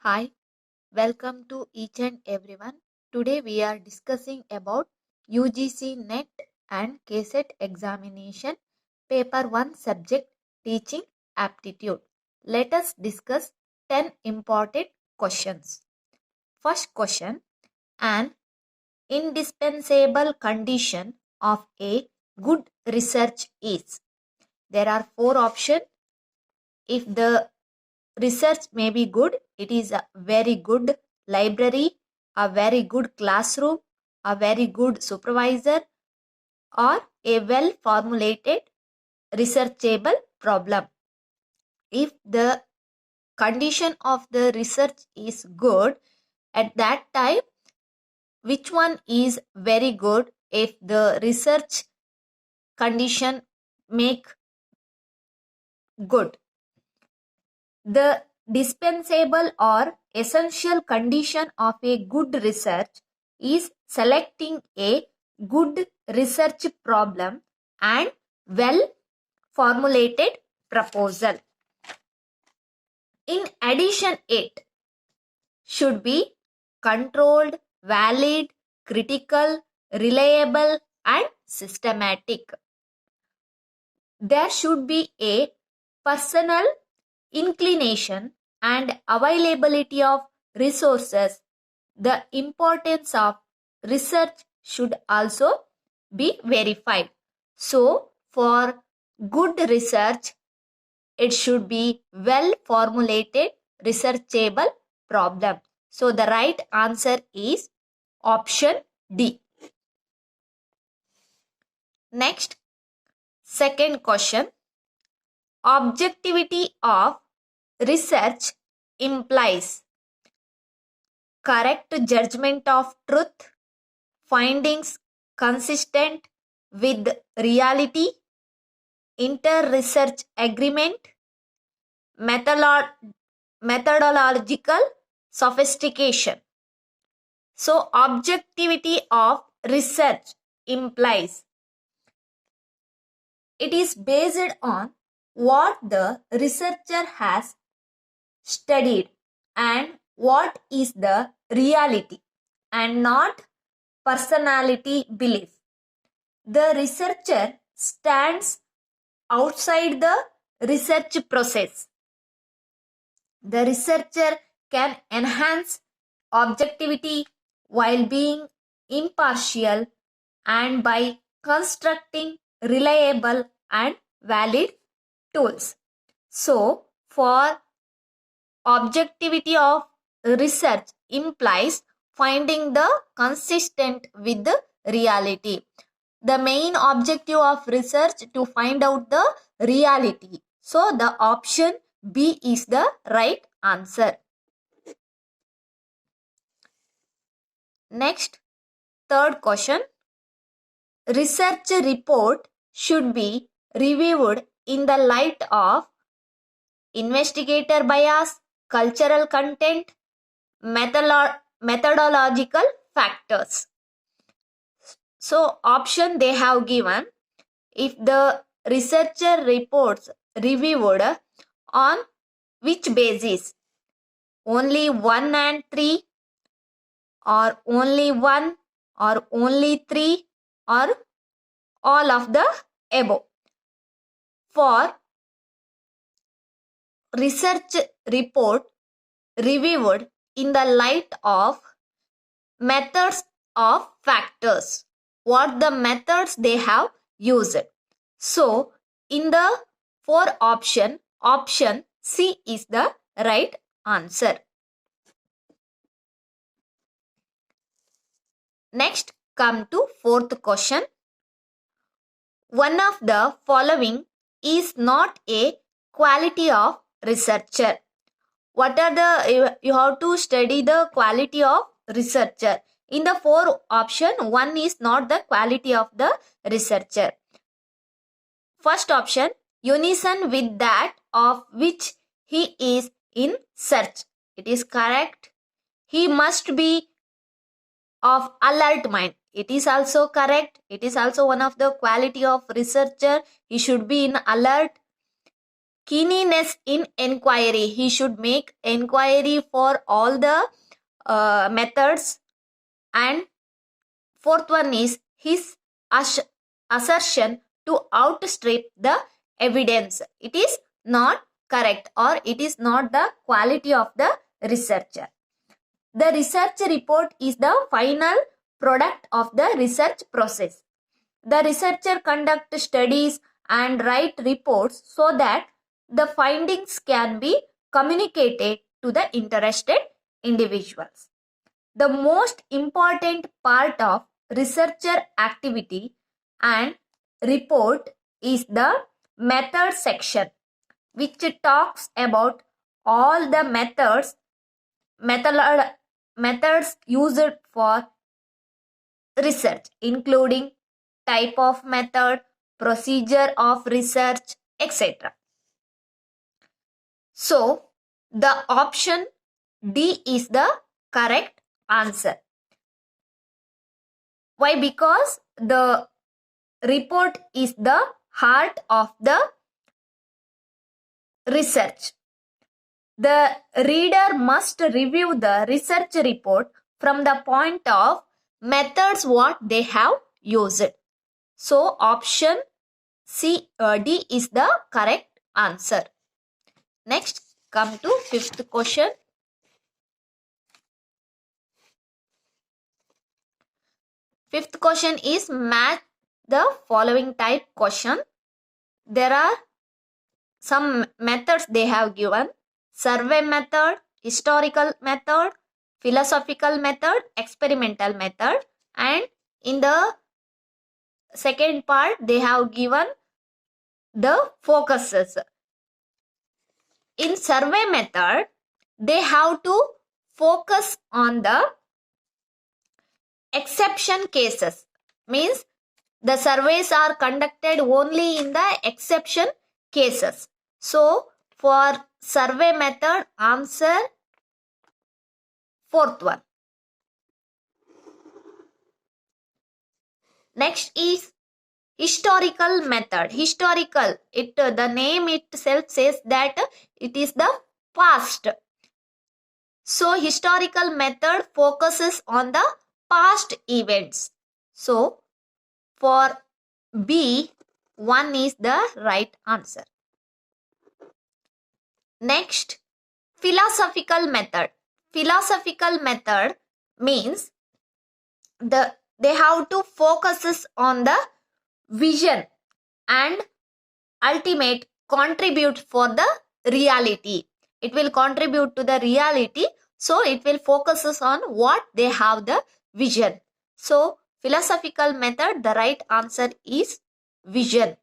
Hi, welcome to each and everyone. Today we are discussing about UGC NET and KSET examination paper 1 subject teaching aptitude. Let us discuss 10 important questions. First question, an indispensable condition of a good research is. There are four options. If the research may be good, it is a very good library, a very good classroom, a very good supervisor, or a well formulated researchable problem. If the condition of the research is good, at that time, which one is very good if the research condition make good? The dispensable or essential condition of a good research is selecting a good research problem and well formulated proposal. In addition, it should be controlled, valid, critical, reliable, and systematic. There should be a personal inclination and availability of resources. The importance of research should also be verified. So, for good research, it should be well formulated, researchable problem. So, the right answer is option D. Next, second question. Objectivity of research implies correct judgment of truth, findings consistent with reality, inter-research agreement, methodological sophistication. So, objectivity of research implies it is based on what the researcher has studied and what is the reality and not personality belief. The researcher stands outside the research process. The researcher can enhance objectivity while being impartial and by constructing reliable and valid tools. So, for objectivity of research implies finding the consistent with the reality. The main objective of research to find out the reality. So, the option B is the right answer. Next, third question. Research report should be reviewed in the light of investigator bias, cultural content, methodological factors. So, option they have given, if the researcher reports reviewed on which basis? Only 1 and 3, or only 1, or only 3, or all of the above. For research report reviewed in the light of methods of factors, what the methods they have used. So, in the four option C is the right answer. Next, come to fourth question. One of the following is not a quality of researcher. What are the, you have to study the quality of researcher. In the four option, one is not the quality of the researcher. First option, unison with that of which he is in search. It is correct. He must be of alert mind. It is also correct. It is also one of the quality of researcher. He should be in alert. Keenness in inquiry. He should make inquiry for all the methods. And fourth one is his assertion to outstrip the evidence. It is not correct, or it is not the quality of the researcher. The research report is the final product of the research process. The researcher conducts studies and write reports so that the findings can be communicated to the interested individuals. The most important part of researcher activity and report is the method section, which talks about all the methods used for research, including type of method, procedure of research, etc. So, the option D is the correct answer. Why? Because the report is the heart of the research. The reader must review the research report from the point of methods what they have used. So option D is the correct answer. Next, come to fifth question. Fifth question is match the following type question. There are some methods they have given: survey method, historical method, philosophical method, experimental method, and in the second part they have given the focuses. In survey method, they have to focus on the exception cases. Means the surveys are conducted only in the exception cases. So for survey method, answer fourth one. Next is historical method. Historical, the name itself says that it is the past. So historical method focuses on the past events. So for B, 1 is the right answer. Next, philosophical method. Philosophical method means they have to focus on the vision and ultimate contribute for the reality. It will contribute to the reality, so it will focus on what they have the vision. So philosophical method, the right answer is vision.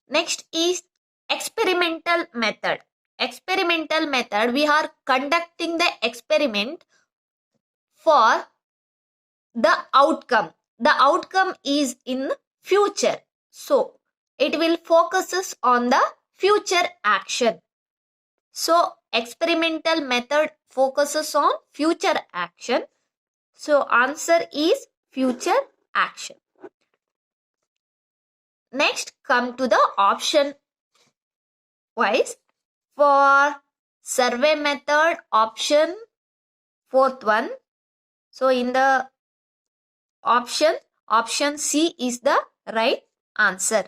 Next is experimental method. Experimental method, we are conducting the experiment for the outcome. The outcome is in future. So it will focuses on the future action. So experimental method focuses on future action. So answer is future action. Next, come to the option wise. For survey method, option fourth one. So in the option C is the right answer.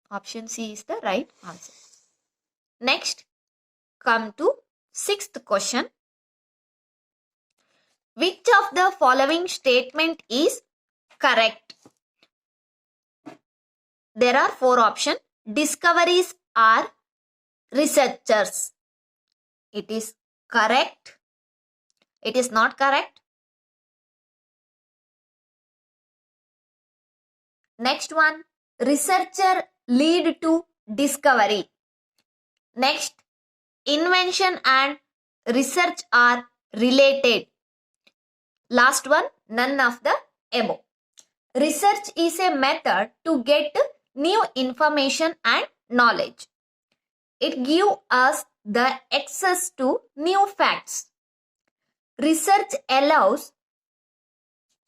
Option C is the right answer. Next, come to sixth question. Which of the following statement is correct? There are four options. Discoveries are researchers. It is correct. It is not correct. Next one, researcher lead to discovery. Next, invention and research are related. Last one, none of the above. Research is a method to get new information and knowledge. It gives us the access to new facts. Research allows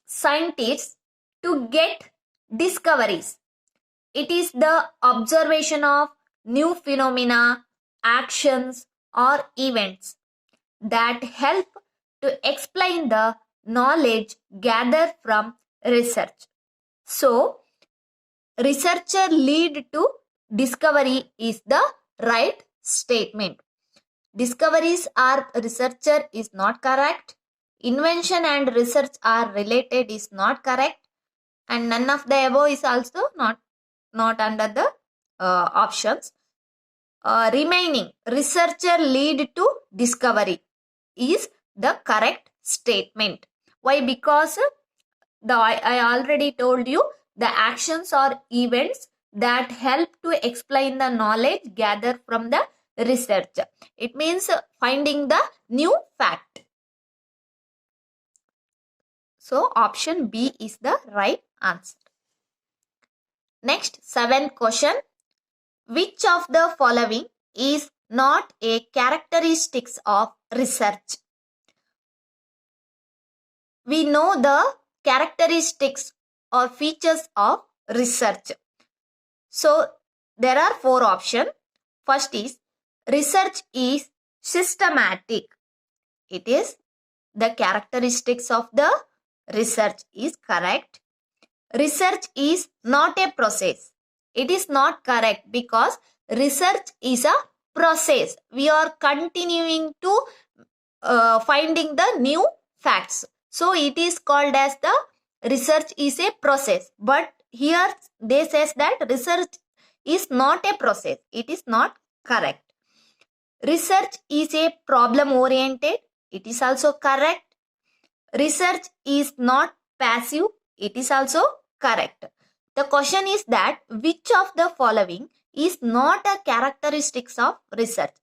scientists to get discoveries. It is the observation of new phenomena, actions, or events that help to explain the knowledge gathered from research. So, researcher lead to discovery is the right statement. Discoveries are researcher is not correct. Invention and research are related is not correct. And none of the above is also not under the options. Remaining researcher lead to discovery is the correct statement. Why? Because I already told you the actions or events that help to explain the knowledge gathered from the research. It means finding the new fact. So option B is the right answer. Next, 7th question. Which of the following is not a characteristics of research? We know the characteristics or features of research. So there are 4 options. First is research is systematic. It is the characteristics of the research is correct. Research is not a process. It is not correct because research is a process. We are continuing to finding the new facts. So it is called as the research is a process. But here they says that research is not a process. It is not correct. Research is a problem oriented. It is also correct. Research is not passive. It is also correct. The question is that which of the following is not a characteristics of research?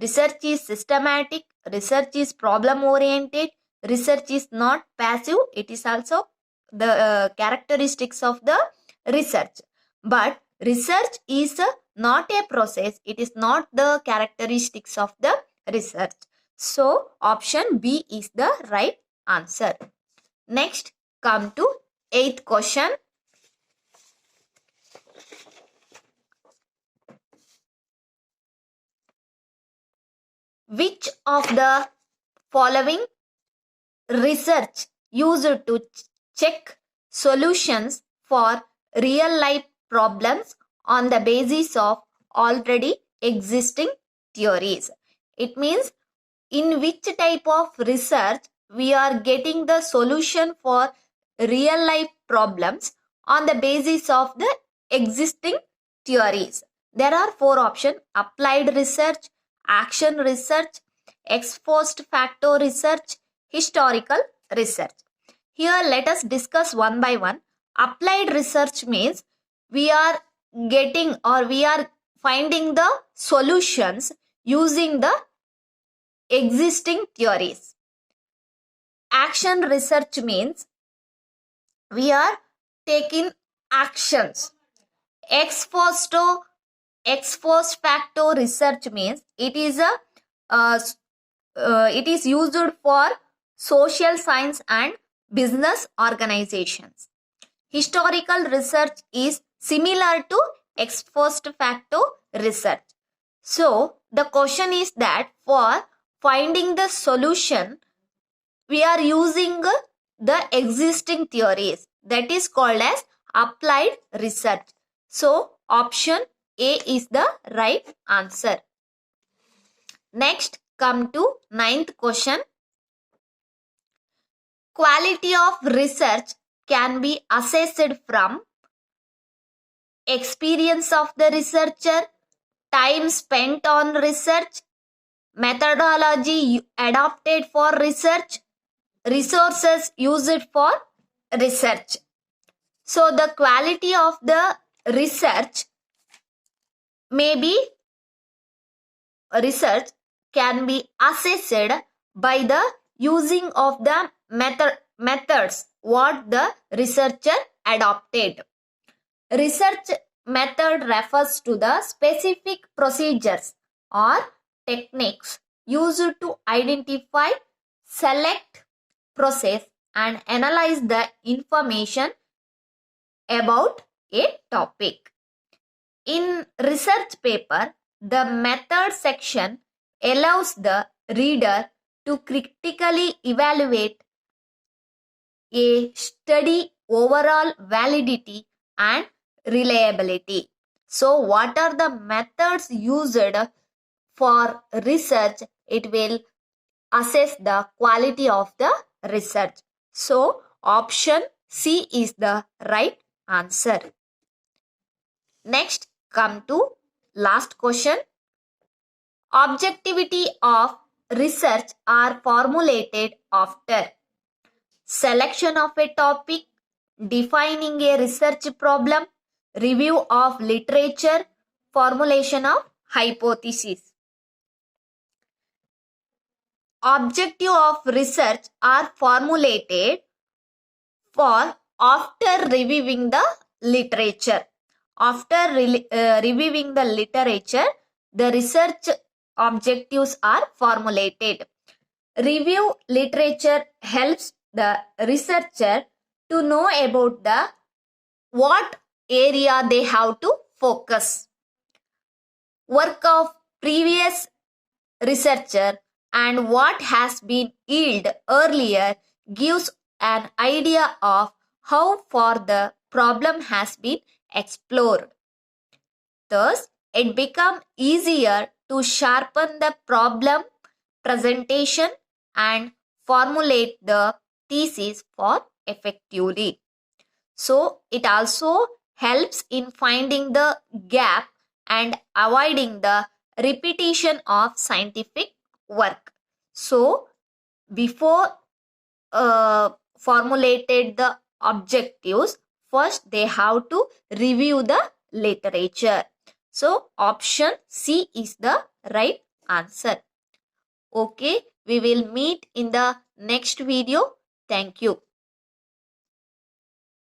Research is systematic. Research is problem oriented. Research is not passive. It is also the characteristics of the research. But research is not a process. It is not the characteristics of the research. So option B is the right answer. Next, come to 8th question. Which of the following research used to check solutions for real life problems on the basis of already existing theories? It means in which type of research we are getting the solution for real life problems on the basis of the existing theories. There are 4 options: applied research, action research, ex post facto research, historical research. Here let us discuss one by one. Applied research means we are getting or we are finding the solutions using the existing theories. Action research means we are taking actions. Ex post facto research means it is it is used for social science and business organizations. Historical research is similar to ex post facto research. So the question is that for finding the solution, we are using the existing theories. That is called as applied research. So option A is the right answer. Next, come to 9th question. Quality of research can be assessed from experience of the researcher, time spent on research, methodology adopted for research, resources used for research. So the quality of the research can be assessed by the using of the methods what the researcher adopted. Research method refers to the specific procedures or techniques used to identify, select, process and analyze the information about a topic. In research paper, the method section allows the reader to critically evaluate a study overall validity and reliability. So, what are the methods used for research? It will assess the quality of the research. So, option C is the right answer. Next, come to last question. Objectivity of research are formulated after selection of a topic, defining a research problem, review of literature, formulation of hypothesis. Objective of research are formulated for after reviewing the literature. After reviewing the literature, the research objectives are formulated. Review literature helps the researcher to know about the what area they have to focus. Work of previous researcher and what has been yield earlier gives an idea of how far the problem has been explored. Thus, it becomes easier to sharpen the problem presentation and formulate the thesis for effectively. So, it also helps in finding the gap and avoiding the repetition of scientific work. So, before formulated the objectives, first they have to review the literature. So, option C is the right answer. Okay, we will meet in the next video. Thank you.